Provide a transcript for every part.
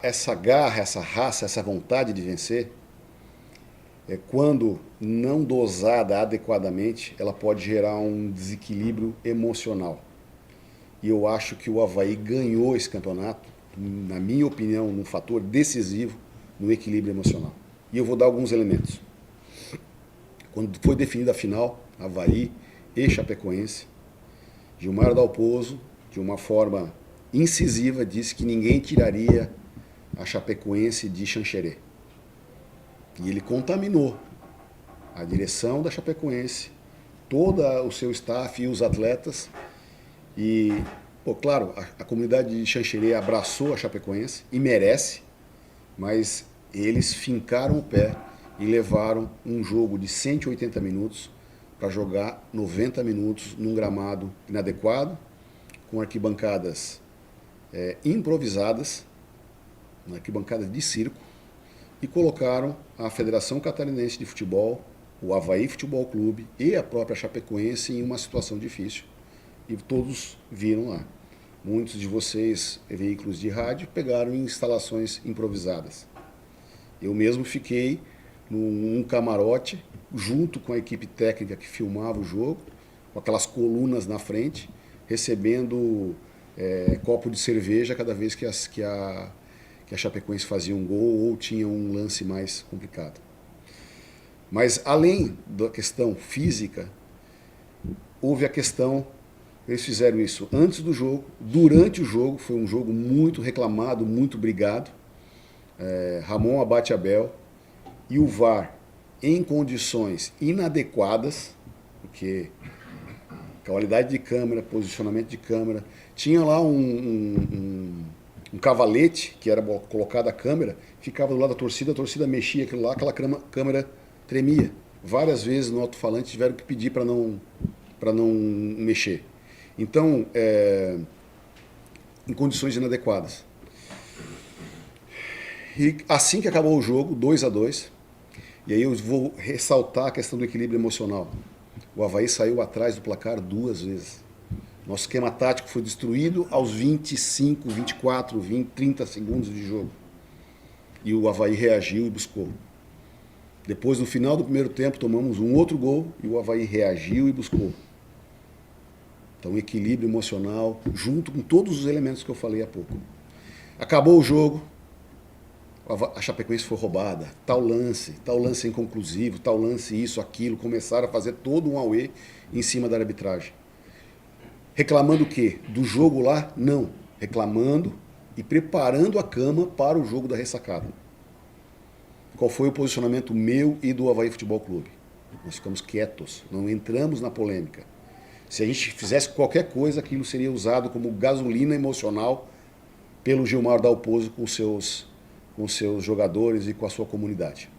Essa garra, essa raça, essa vontade de vencer, quando não dosada adequadamente, ela pode gerar um desequilíbrio emocional. E eu acho que o Avaí ganhou esse campeonato, na minha opinião, num fator decisivo no equilíbrio emocional. E eu vou dar alguns elementos. Quando foi definida a final, Avaí e Chapecoense, Gilmar Dalpozo, de uma forma incisiva, disse que ninguém tiraria a Chapecoense de Xanxerê. E ele contaminou a direção da Chapecoense, todo o seu staff e os atletas. E, claro, a comunidade de Xanxerê abraçou a Chapecoense e merece, mas eles fincaram o pé e levaram um jogo de 180 minutos para jogar 90 minutos num gramado inadequado, com arquibancadas improvisadas, arquibancadas de circo, e colocaram a Federação Catarinense de Futebol, o Avaí Futebol Clube e a própria Chapecoense em uma situação difícil. E todos viram lá. Muitos de vocês, veículos de rádio, pegaram em instalações improvisadas. Eu mesmo fiquei num camarote, junto com a equipe técnica que filmava o jogo, com aquelas colunas na frente, recebendo copo de cerveja cada vez que a Chapecoense fazia um gol ou tinha um lance mais complicado. Mas além da questão física, houve a questão, eles fizeram isso antes do jogo, durante o jogo, foi um jogo muito reclamado, muito brigado. Ramon Abate Abel e o VAR em condições inadequadas, porque qualidade de câmera, posicionamento de câmera, tinha lá um cavalete que era colocado a câmera, ficava do lado da torcida, a torcida mexia aquilo lá, aquela câmera tremia. Várias vezes no alto-falante tiveram que pedir para não mexer. Então, em condições inadequadas. E assim que acabou o jogo, 2-2, e aí eu vou ressaltar a questão do equilíbrio emocional. O Avaí saiu atrás do placar 2 vezes. Nosso esquema tático foi destruído aos 25, 24, 20, 30 segundos de jogo. E o Avaí reagiu e buscou. Depois, no final do primeiro tempo, tomamos um outro gol e o Avaí reagiu e buscou. Então, equilíbrio emocional, junto com todos os elementos que eu falei há pouco. Acabou o jogo, a Chapecoense foi roubada, tal lance inconclusivo, tal lance isso, aquilo, começaram a fazer todo um auê em cima da arbitragem. Reclamando o quê? Do jogo lá? Não. Reclamando e preparando a cama para o jogo da ressacada. Qual foi o posicionamento meu e do Avaí Futebol Clube? Nós ficamos quietos, não entramos na polêmica. Se a gente fizesse qualquer coisa, aquilo seria usado como gasolina emocional pelo Gilmar Dalpozo com seus jogadores e com a sua comunidade.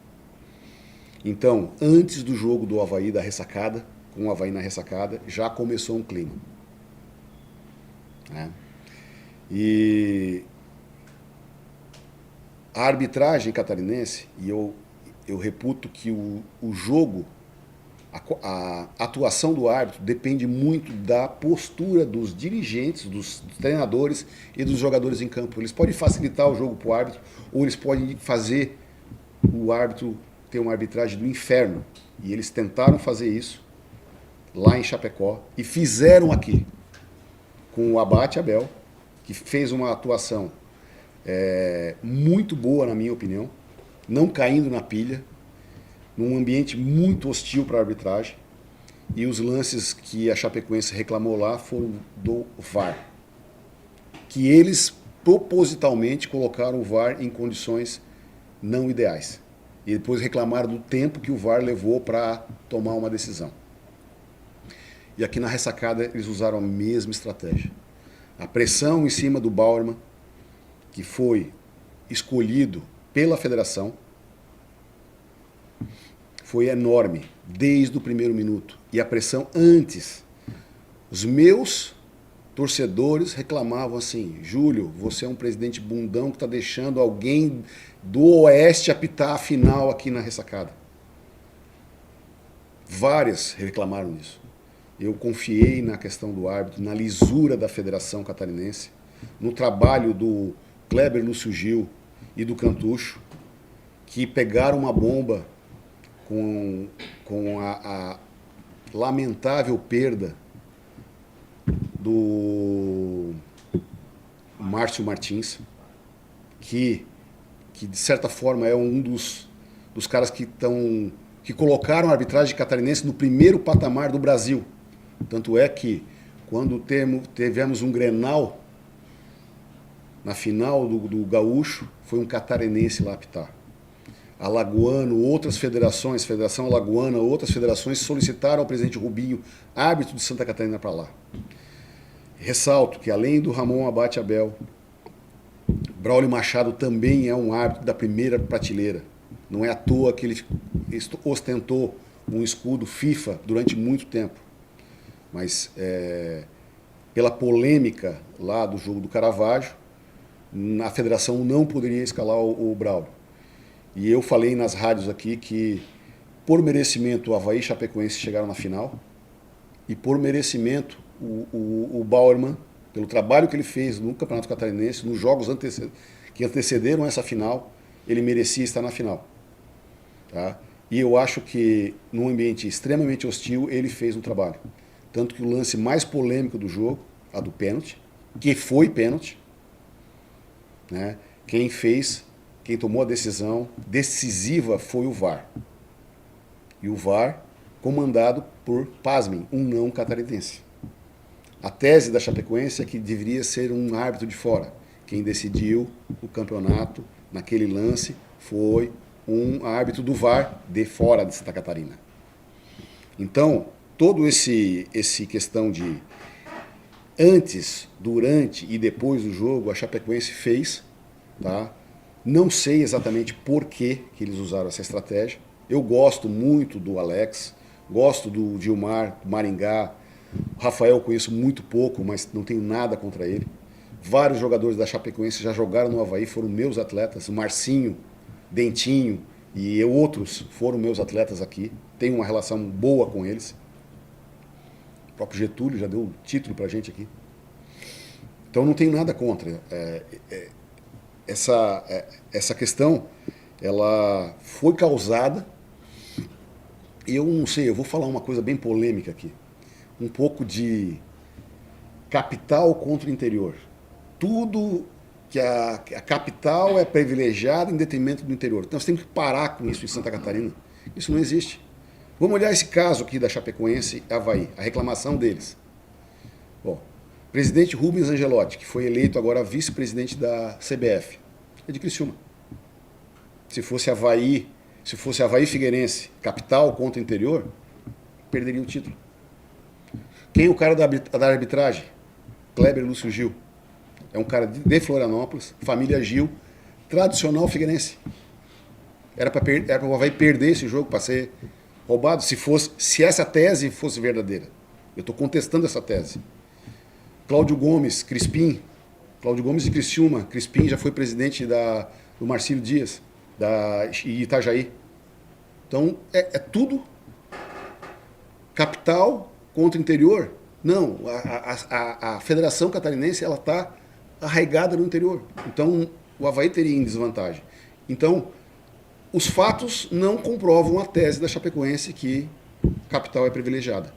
Então, antes do jogo do Avaí da ressacada, com o Avaí na ressacada, já começou um clima. E a arbitragem catarinense, e eu reputo que o jogo, a atuação do árbitro depende muito da postura dos dirigentes, dos treinadores e dos jogadores em campo. Eles podem facilitar o jogo para o árbitro, ou eles podem fazer o árbitro ter uma arbitragem do inferno. E eles tentaram fazer isso lá em Chapecó e fizeram aqui com o Abate Abel, que fez uma atuação muito boa, na minha opinião, não caindo na pilha, num ambiente muito hostil para a arbitragem, e os lances que a Chapecoense reclamou lá foram do VAR, que eles propositalmente colocaram o VAR em condições não ideais, e depois reclamaram do tempo que o VAR levou para tomar uma decisão. E aqui na ressacada eles usaram a mesma estratégia. A pressão em cima do Bauerman, que foi escolhido pela federação, foi enorme, desde o primeiro minuto. E a pressão antes. Os meus torcedores reclamavam assim: Júlio, você é um presidente bundão que está deixando alguém do Oeste apitar a final aqui na ressacada. Várias reclamaram disso. Eu confiei na questão do árbitro, na lisura da Federação Catarinense, no trabalho do Kleber Lúcio Gil e do Cantucho, que pegaram uma bomba com a lamentável perda do Márcio Martins, que de certa forma é um dos caras que colocaram a arbitragem catarinense no primeiro patamar do Brasil. Tanto é que quando tivemos um Grenal na final do Gaúcho, foi um catarinense lá apitar. Alagoano, outras federações, Federação Alagoana, outras federações solicitaram ao presidente Rubinho, árbitro de Santa Catarina, para lá. Ressalto que além do Ramon Abate Abel, Braulio Machado também é um árbitro da primeira prateleira. Não é à toa que ele ostentou um escudo FIFA durante muito tempo. Mas pela polêmica lá do jogo do Caravaggio, a federação não poderia escalar o Braulio. E eu falei nas rádios aqui que, por merecimento, o Avaí e Chapecoense chegaram na final. E por merecimento, o Bauerman, pelo trabalho que ele fez no Campeonato Catarinense, nos jogos que antecederam essa final, ele merecia estar na final. Tá? E eu acho que, num ambiente extremamente hostil, ele fez um trabalho. Tanto que o lance mais polêmico do jogo, a do pênalti, que foi pênalti, né? Quem tomou a decisão decisiva foi o VAR. E o VAR comandado por, pasmem, um não catarinense. A tese da Chapecoense é que deveria ser um árbitro de fora. Quem decidiu o campeonato naquele lance foi um árbitro do VAR de fora de Santa Catarina. Então, todo esse questão de antes, durante e depois do jogo, a Chapecoense fez, tá? Não sei exatamente por que eles usaram essa estratégia. Eu gosto muito do Alex, gosto do Gilmar, do Maringá. O Rafael eu conheço muito pouco, mas não tenho nada contra ele. Vários jogadores da Chapecoense já jogaram no Avaí, foram meus atletas. O Marcinho, Dentinho e outros foram meus atletas aqui. Tenho uma relação boa com eles. O próprio Getúlio já deu título pra gente aqui. Então não tenho nada contra. Essa questão, ela foi causada, e eu não sei, eu vou falar uma coisa bem polêmica aqui, um pouco de capital contra o interior. Tudo que a capital é privilegiada em detrimento do interior. Então nós temos que parar com isso em Santa Catarina. Isso não existe. Vamos olhar esse caso aqui da Chapecoense e Avaí, a reclamação deles. Bom, presidente Rubens Angelotti, que foi eleito agora vice-presidente da CBF, é de Criciúma. Se fosse Avaí Figueirense, capital contra interior, perderia o título. Quem é o cara da arbitragem? Kleber Lúcio Gil. É um cara de Florianópolis, família Gil, tradicional figueirense. Era para o Avaí perder esse jogo, para ser roubado, se essa tese fosse verdadeira. Eu estou contestando essa tese. Cláudio Gomes, Crispim, Cláudio Gomes de Criciúma, Crispim já foi presidente do Marcílio Dias, e Itajaí. Então, é tudo capital contra interior. Não, a Federação Catarinense ela está arraigada no interior. Então, o Avaí teria em desvantagem. Então, os fatos não comprovam a tese da Chapecoense que capital é privilegiada.